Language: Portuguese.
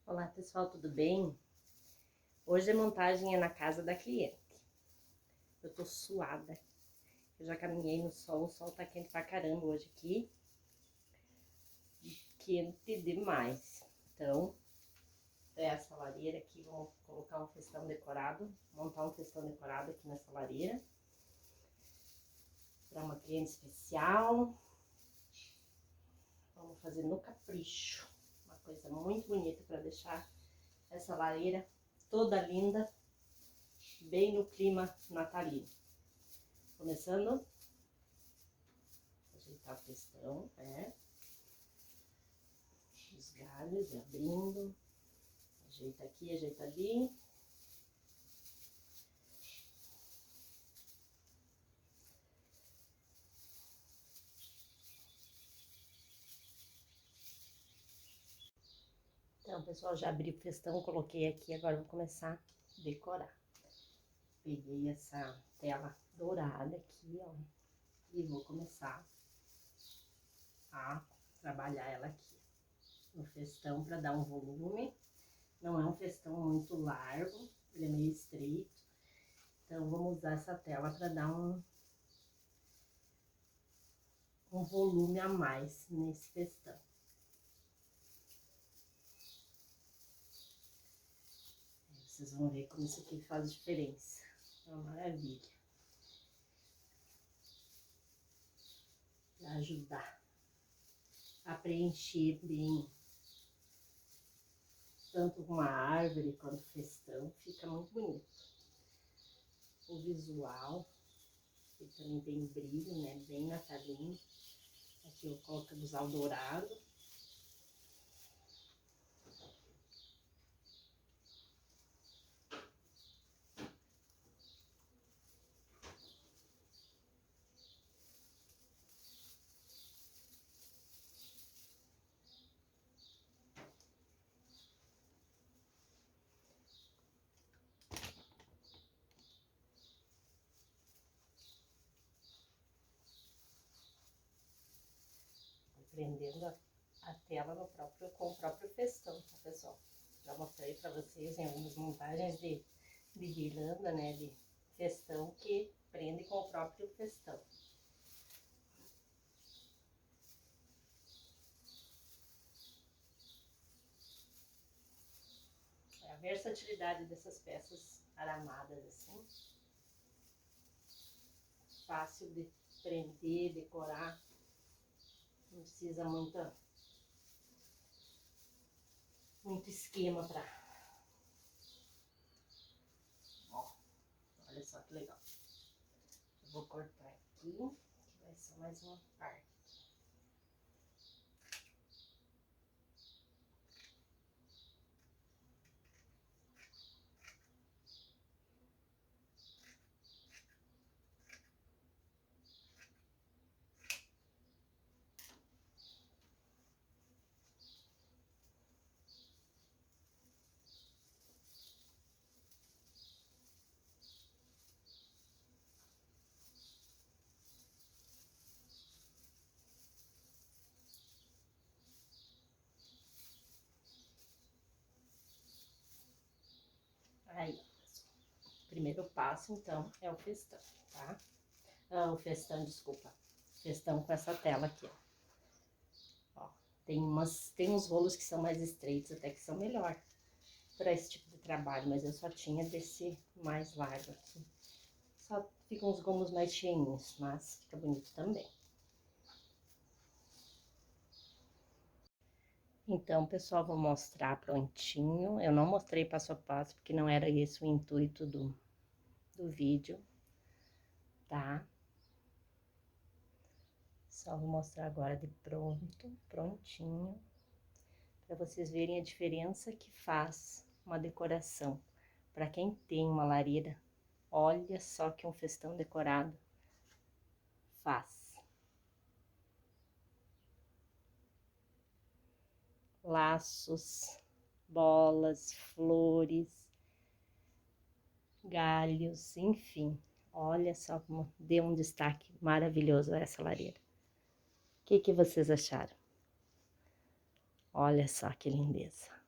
Olá pessoal, tudo bem? Hoje a montagem é na casa da cliente. Eu tô suada, eu já caminhei no sol, o sol tá quente pra caramba hoje aqui. Quente demais. Então, essa lareira aqui, vamos colocar um festão decorado, montar um festão decorado aqui nessa lareira. Para uma cliente especial. Vamos fazer no capricho. Uma coisa muito bonita para deixar essa lareira toda linda, bem no clima natalino. Começando, ajeitar o festão, os galhos, abrindo, ajeita aqui, ajeita ali. Então, pessoal, já abri o festão, coloquei aqui, agora vou começar a decorar. Peguei essa tela dourada aqui, ó, e vou começar a trabalhar ela aqui no festão para dar um volume. Não é um festão muito largo, ele é meio estreito, então vamos usar essa tela para dar um volume a mais nesse festão. Vocês vão ver como isso aqui faz diferença. É uma maravilha. Para ajudar a preencher bem tanto uma árvore quanto festão, fica muito bonito. O visual, ele também tem brilho, né? Bem natalino. Aqui eu coloco o sal dourado. Prendendo a tela no com o próprio festão, tá, pessoal? Já mostrei pra vocês em algumas montagens de guirlanda, né, de festão que prende com o próprio festão. É a versatilidade dessas peças aramadas assim. Fácil de prender, decorar. Não precisa muito esquema pra... Ó, olha só que legal. Eu vou cortar aqui, que vai ser mais uma parte. Aí, o primeiro passo, então, é o festão, tá? Ah, o festão, desculpa. Festão com essa tela aqui, ó. Tem uns rolos que são mais estreitos, até que são melhor para esse tipo de trabalho, mas eu só tinha desse mais largo aqui. Só ficam uns gomos mais cheinhos, mas fica bonito também. Então, pessoal, vou mostrar prontinho. Eu não mostrei passo a passo, porque não era esse o intuito do vídeo, tá? Só vou mostrar agora de prontinho, para vocês verem a diferença que faz uma decoração. Para quem tem uma lareira, olha só que um festão decorado faz. Laços, bolas, flores, galhos, enfim. Olha só como deu um destaque maravilhoso a essa lareira. O que vocês acharam? Olha só que lindeza.